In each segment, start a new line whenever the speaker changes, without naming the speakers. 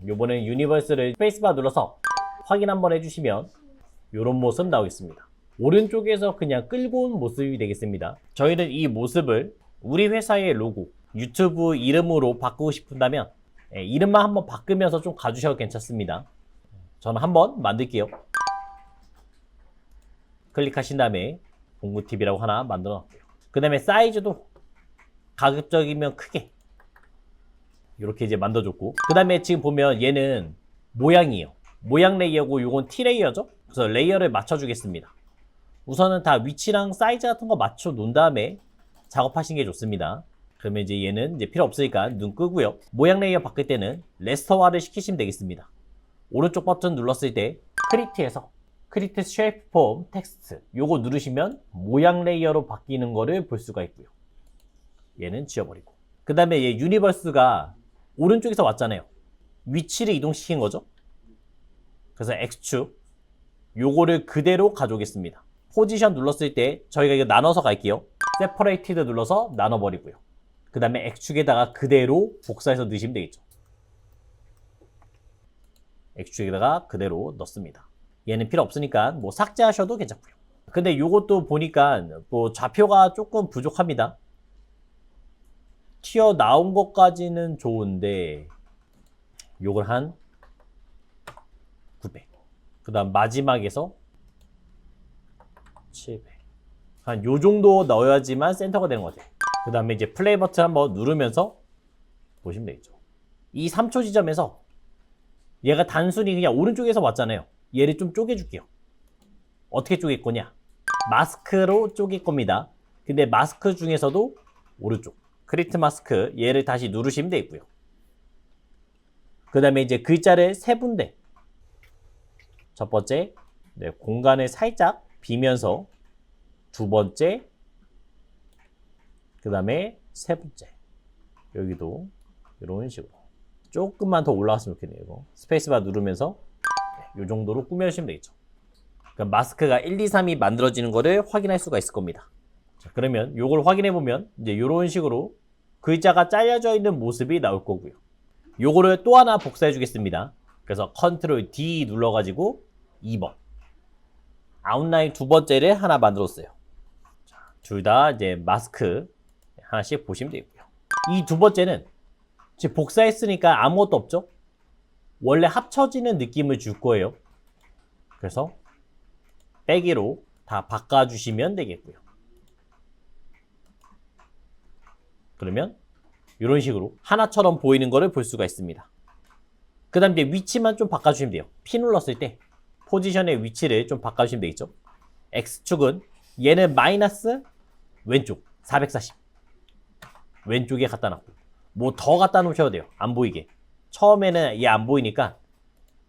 요번엔 유니버스를 스페이스바 눌러서 확인 한번 해주시면 이런 모습 나오겠습니다. 오른쪽에서 그냥 끌고 온 모습이 되겠습니다. 저희는 이 모습을 우리 회사의 로고, 유튜브 이름으로 바꾸고 싶다면 이름만 한번 바꾸면서 좀 가주셔도 괜찮습니다. 저는 한번 만들게요. 클릭하신 다음에 봉구TV라고 하나 만들어 놨고요. 그 다음에 사이즈도 가급적이면 크게 이렇게 이제 만들어줬고, 그 다음에 지금 보면 얘는 모양이에요. 모양 레이어고 요건 T 레이어죠. 그래서 레이어를 맞춰주겠습니다. 우선은 다 위치랑 사이즈 같은 거 맞춰 놓은 다음에 작업하시는 게 좋습니다. 그러면 이제 얘는 이제 필요 없으니까 눈 끄고요. 모양 레이어 바꿀 때는 레스터화를 시키시면 되겠습니다. 오른쪽 버튼 눌렀을 때 크리트에서 크리트 쉐이프 폼 텍스트 요거 누르시면 모양 레이어로 바뀌는 거를 볼 수가 있고요. 얘는 지워버리고, 그 다음에 얘 유니버스가 오른쪽에서 왔잖아요. 위치를 이동시킨 거죠. 그래서 X축 요거를 그대로 가져오겠습니다. 포지션 눌렀을 때 저희가 이거 나눠서 갈게요. 세퍼레이티드 눌러서 나눠버리고요. 그 다음에 X축에다가 그대로 복사해서 넣으시면 되겠죠. X축에다가 그대로 넣습니다. 얘는 필요 없으니까 뭐 삭제하셔도 괜찮고요. 근데 요것도 보니까 뭐 좌표가 조금 부족합니다. 튀어나온 것까지는 좋은데 요걸 한 900, 그 다음 마지막에서 700, 한 요 정도 넣어야지만 센터가 되는 것 같아요. 그 다음에 이제 플레이 버튼 한번 누르면서 보시면 되겠죠. 이 3초 지점에서 얘가 단순히 그냥 오른쪽에서 왔잖아요. 얘를 좀 쪼개줄게요. 어떻게 쪼갤 거냐? 마스크로 쪼갤 겁니다. 근데 마스크 중에서도 오른쪽 크리트 마스크 얘를 다시 누르시면 되겠고요. 그 다음에 이제 글자를 세 군데, 첫 번째 공간을 살짝 비면서, 두 번째, 그 다음에 세 번째, 여기도 이런 식으로 조금만 더 올라갔으면 좋겠네요. 이거 스페이스바 누르면서 이 정도로 꾸며주시면 되겠죠. 그럼 마스크가 1, 2, 3이 만들어지는 거를 확인할 수가 있을 겁니다. 자, 그러면 이걸 확인해 보면 이제 이런 식으로 글자가 잘려져 있는 모습이 나올 거고요. 요거를 또 하나 복사해 주겠습니다. 그래서 컨트롤 D 눌러가지고 2번 아웃라인 두 번째를 하나 만들었어요. 둘 다 이제 마스크 하나씩 보시면 되고요. 이 두 번째는 지금 복사했으니까 아무것도 없죠? 원래 합쳐지는 느낌을 줄 거예요. 그래서 빼기로 다 바꿔주시면 되겠고요. 그러면 이런 식으로 하나처럼 보이는 거를 볼 수가 있습니다. 그 다음 이제 위치만 좀 바꿔주시면 돼요. P 눌렀을 때 포지션의 위치를 좀 바꿔주시면 되겠죠. X축은 얘는 마이너스 왼쪽 440 왼쪽에 갖다 놨고, 뭐 더 갖다 놓으셔도 돼요. 안 보이게. 처음에는 얘 안 보이니까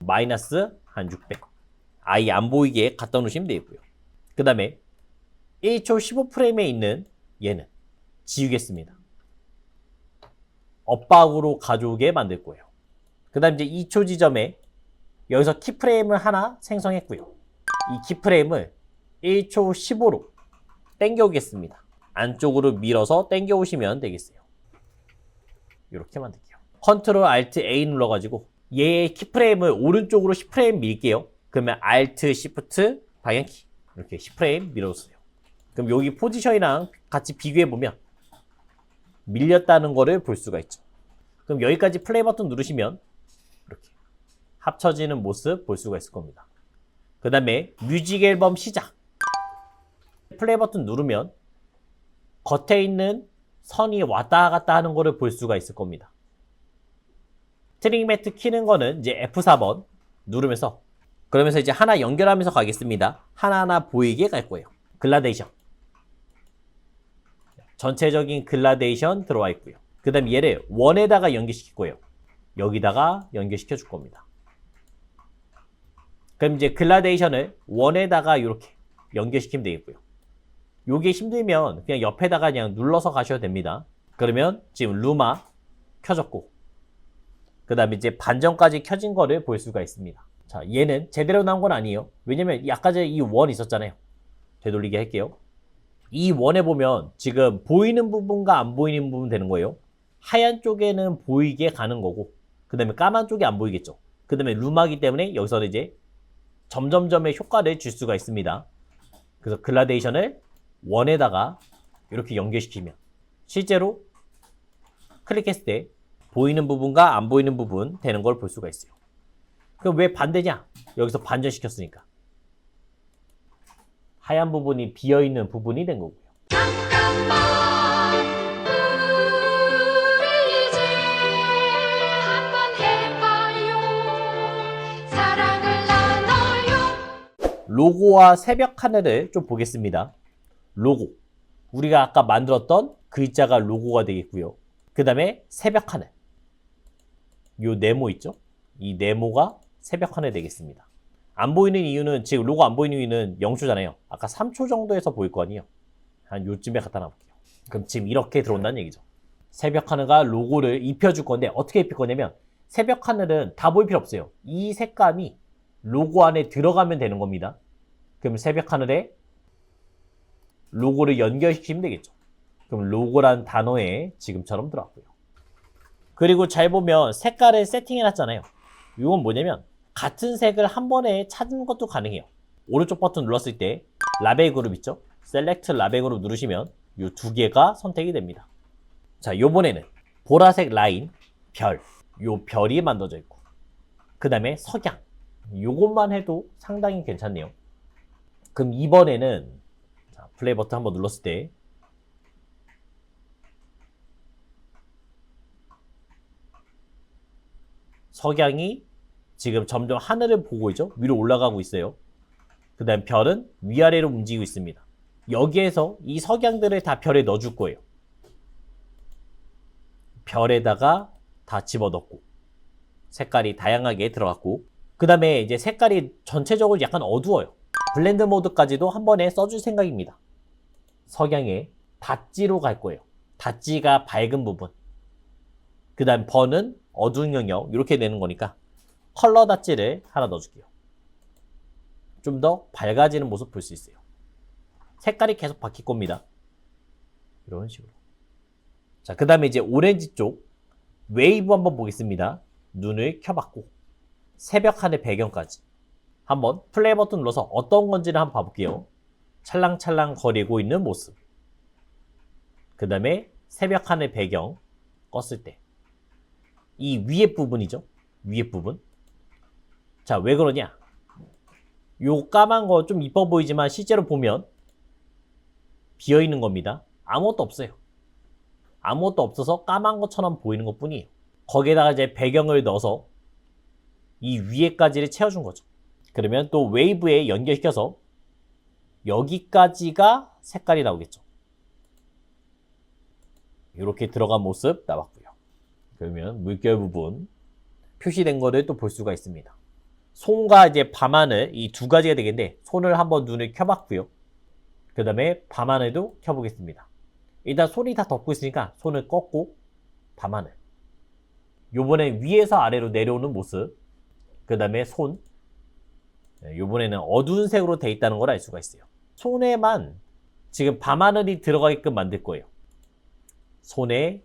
마이너스 한 600 아예 안 보이게 갖다 놓으시면 되고요. 그 다음에 1초 15프레임에 있는 얘는 지우겠습니다. 엇박으로 가져오게 만들 거예요. 그 다음 이제 2초 지점에 여기서 키프레임을 하나 생성했고요. 이 키프레임을 1초 15로 당겨 오겠습니다. 안쪽으로 밀어서 당겨 오시면 되겠어요. 이렇게 만들게요. 컨트롤 알트 A 눌러가지고 얘의 키프레임을 오른쪽으로 10프레임 밀게요. 그러면 알트 시프트 방향키 이렇게 10프레임 밀어주세요. 그럼 여기 포지션이랑 같이 비교해보면 밀렸다는 거를 볼 수가 있죠. 그럼 여기까지 플레이 버튼 누르시면 이렇게 합쳐지는 모습 볼 수가 있을 겁니다. 그 다음에 뮤직 앨범 시작 플레이 버튼 누르면 겉에 있는 선이 왔다 갔다 하는 거를 볼 수가 있을 겁니다. 스트링 매트 키는 거는 이제 F4번 누르면서, 그러면서 이제 하나 연결하면서 가겠습니다. 하나하나 보이게 갈 거예요. 글라데이션 전체적인 글라데이션 들어와 있고요. 그 다음 얘를 원에다가 연결시킬 거예요. 여기다가 연결시켜 줄 겁니다. 그럼 이제 글라데이션을 원에다가 이렇게 연결시키면 되겠고요. 요게 힘들면 그냥 옆에다가 그냥 눌러서 가셔도 됩니다. 그러면 지금 루마 켜졌고, 그 다음에 이제 반전까지 켜진 거를 볼 수가 있습니다. 자, 얘는 제대로 나온 건 아니에요. 왜냐면 아까 전에 이 원 있었잖아요. 되돌리게 할게요. 이 원에 보면 지금 보이는 부분과 안 보이는 부분 되는 거예요. 하얀 쪽에는 보이게 가는 거고, 그 다음에 까만 쪽이 안 보이겠죠. 그 다음에 루마기 때문에 여기서는 이제 점점점의 효과를 줄 수가 있습니다. 그래서 글라데이션을 원에다가 이렇게 연결시키면 실제로 클릭했을 때 보이는 부분과 안 보이는 부분 되는 걸 볼 수가 있어요. 그럼 왜 반대냐? 여기서 반전시켰으니까. 하얀 부분이 비어있는 부분이 된 거고요.
잠깐만 우리 이제 한번 해봐요. 사랑을 나눠요.
로고와 새벽 하늘을 좀 보겠습니다. 로고. 우리가 아까 만들었던 글자가 로고가 되겠고요. 그 다음에 새벽 하늘. 요 네모 있죠? 이 네모가 새벽 하늘 되겠습니다. 안 보이는 이유는, 지금 로고 안 보이는 이유는 0초잖아요. 아까 3초 정도에서 보일 거 아니에요. 한 요쯤에 갖다 놔볼게요. 그럼 지금 이렇게 들어온다는 얘기죠. 새벽 하늘과 로고를 입혀줄 건데 어떻게 입힐 거냐면 새벽 하늘은 다 보일 필요 없어요. 이 색감이 로고 안에 들어가면 되는 겁니다. 그럼 새벽 하늘에 로고를 연결시키면 되겠죠. 그럼 로고란 단어에 지금처럼 들어왔고요. 그리고 잘 보면 색깔을 세팅해놨잖아요. 이건 뭐냐면 같은 색을 한 번에 찾는 것도 가능해요. 오른쪽 버튼 눌렀을 때 라벨 그룹 있죠? 셀렉트 라벨 그룹 누르시면 이 두 개가 선택이 됩니다. 자, 요번에는 보라색 라인, 별, 요 별이 만들어져 있고 그 다음에 석양, 요것만 해도 상당히 괜찮네요. 그럼 이번에는 자, 플레이 버튼 한번 눌렀을 때 석양이 지금 점점 하늘을 보고 있죠? 위로 올라가고 있어요. 그 다음 별은 위아래로 움직이고 있습니다. 여기에서 이 석양들을 다 별에 넣어줄 거예요. 별에다가 다 집어넣고 색깔이 다양하게 들어갔고 그 다음에 이제 색깔이 전체적으로 약간 어두워요. 블렌드 모드까지도 한 번에 써줄 생각입니다. 석양에 닷지로 갈 거예요. 닷지가 밝은 부분. 그 다음 번은 어두운 영역 이렇게 되는 거니까 컬러 닷지를 하나 넣어줄게요. 좀 더 밝아지는 모습 볼 수 있어요. 색깔이 계속 바뀔 겁니다. 이런 식으로. 자, 그 다음에 이제 오렌지 쪽 웨이브 한번 보겠습니다. 눈을 켜봤고 새벽 하늘 배경까지 한번 플레이 버튼 눌러서 어떤 건지를 한번 봐볼게요. 찰랑찰랑 거리고 있는 모습. 그 다음에 새벽 하늘 배경 껐을 때 이 위에 부분이죠. 위에 부분. 자, 왜 그러냐? 요 까만 거 좀 이뻐 보이지만 실제로 보면 비어있는 겁니다. 아무것도 없어요. 아무것도 없어서 까만 것처럼 보이는 것 뿐이에요. 거기에다가 이제 배경을 넣어서 이 위에까지를 채워준 거죠. 그러면 또 웨이브에 연결시켜서 여기까지가 색깔이 나오겠죠. 이렇게 들어간 모습 나왔고요. 그러면 물결 부분 표시된 거를 또 볼 수가 있습니다. 손과 이제 밤하늘 이 두 가지가 되겠는데 손을 한번 눈을 켜봤고요. 그 다음에 밤하늘도 켜보겠습니다. 일단 손이 다 덮고 있으니까 손을 꺾고 밤하늘. 요번에 위에서 아래로 내려오는 모습. 그 다음에 손. 요번에는 어두운 색으로 돼 있다는 걸 알 수가 있어요. 손에만 지금 밤하늘이 들어가게끔 만들 거예요. 손에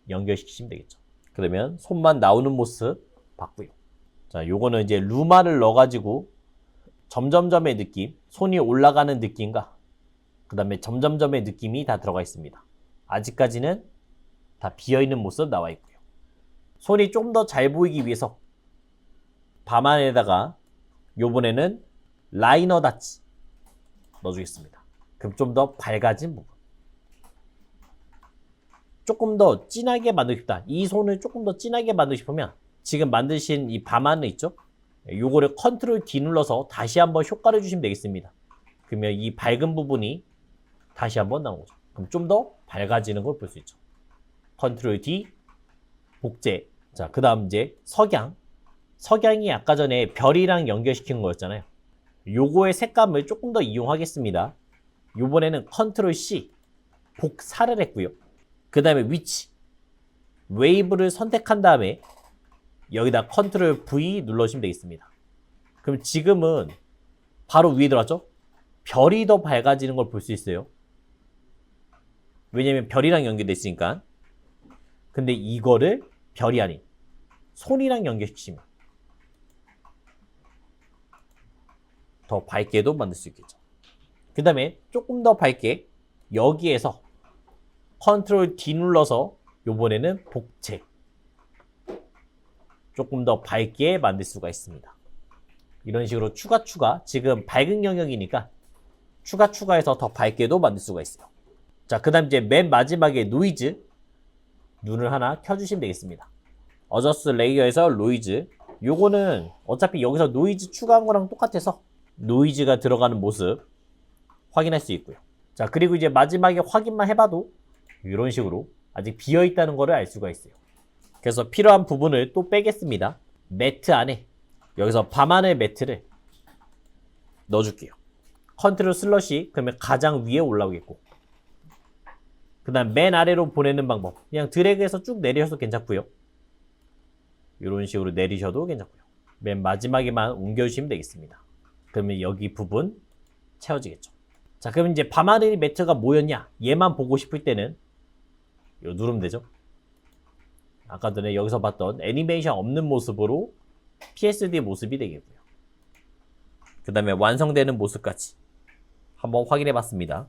연결시키시면 되겠죠. 그러면 손만 나오는 모습 봤고요. 자, 요거는 이제 루마를 넣어가지고 점점점의 느낌, 손이 올라가는 느낌과 그 다음에 점점점의 느낌이 다 들어가 있습니다. 아직까지는 다 비어있는 모습 나와 있고요. 손이 좀 더 잘 보이기 위해서 밤하늘에다가 요번에는 라이너 닷지 넣어주겠습니다. 그럼 좀 더 밝아진 부분. 조금 더 진하게 만들고 싶다. 이 손을 조금 더 진하게 만들고 싶으면 지금 만드신 이 밤하늘 있죠? 요거를 컨트롤 D 눌러서 다시 한번 효과를 주시면 되겠습니다. 그러면 이 밝은 부분이 다시 한번 나오죠. 그럼 좀 더 밝아지는 걸 볼 수 있죠. 컨트롤 D, 복제. 자, 그 다음 이제 석양. 석양이 아까 전에 별이랑 연결시킨 거였잖아요. 요거의 색감을 조금 더 이용하겠습니다. 요번에는 컨트롤 C, 복사를 했고요. 그 다음에 위치. 웨이브를 선택한 다음에 여기다 컨트롤 V 눌러주시면 되겠습니다. 그럼 지금은 바로 위에 들어왔죠? 별이 더 밝아지는 걸 볼 수 있어요. 왜냐면 별이랑 연결돼 있으니까. 근데 이거를 별이 아닌 손이랑 연결시키면 더 밝게도 만들 수 있겠죠. 그 다음에 조금 더 밝게 여기에서 컨트롤 D 눌러서 요번에는 복체 조금 더 밝게 만들 수가 있습니다. 이런 식으로 추가 지금 밝은 영역이니까 추가해서 더 밝게도 만들 수가 있어요. 자, 그 다음 이제 맨 마지막에 노이즈 눈을 하나 켜주시면 되겠습니다. 어저스 레이어에서 노이즈, 요거는 어차피 여기서 노이즈 추가한 거랑 똑같아서 노이즈가 들어가는 모습 확인할 수 있고요. 자, 그리고 이제 마지막에 확인만 해봐도 이런 식으로 아직 비어있다는 거를 알 수가 있어요. 그래서 필요한 부분을 또 빼겠습니다. 매트 안에 여기서 밤하늘 매트를 넣어줄게요. 컨트롤 슬러시 그러면 가장 위에 올라오겠고, 그 다음 맨 아래로 보내는 방법 그냥 드래그해서 쭉 내리셔도 괜찮고요. 이런 식으로 내리셔도 괜찮고요. 맨 마지막에만 옮겨주시면 되겠습니다. 그러면 여기 부분 채워지겠죠. 자, 그럼 이제 밤하늘 매트가 뭐였냐 얘만 보고 싶을 때는 이거 누르면 되죠. 아까 전에 여기서 봤던 애니메이션 없는 모습으로 PSD 모습이 되겠고요. 그 다음에 완성되는 모습까지 한번 확인해 봤습니다.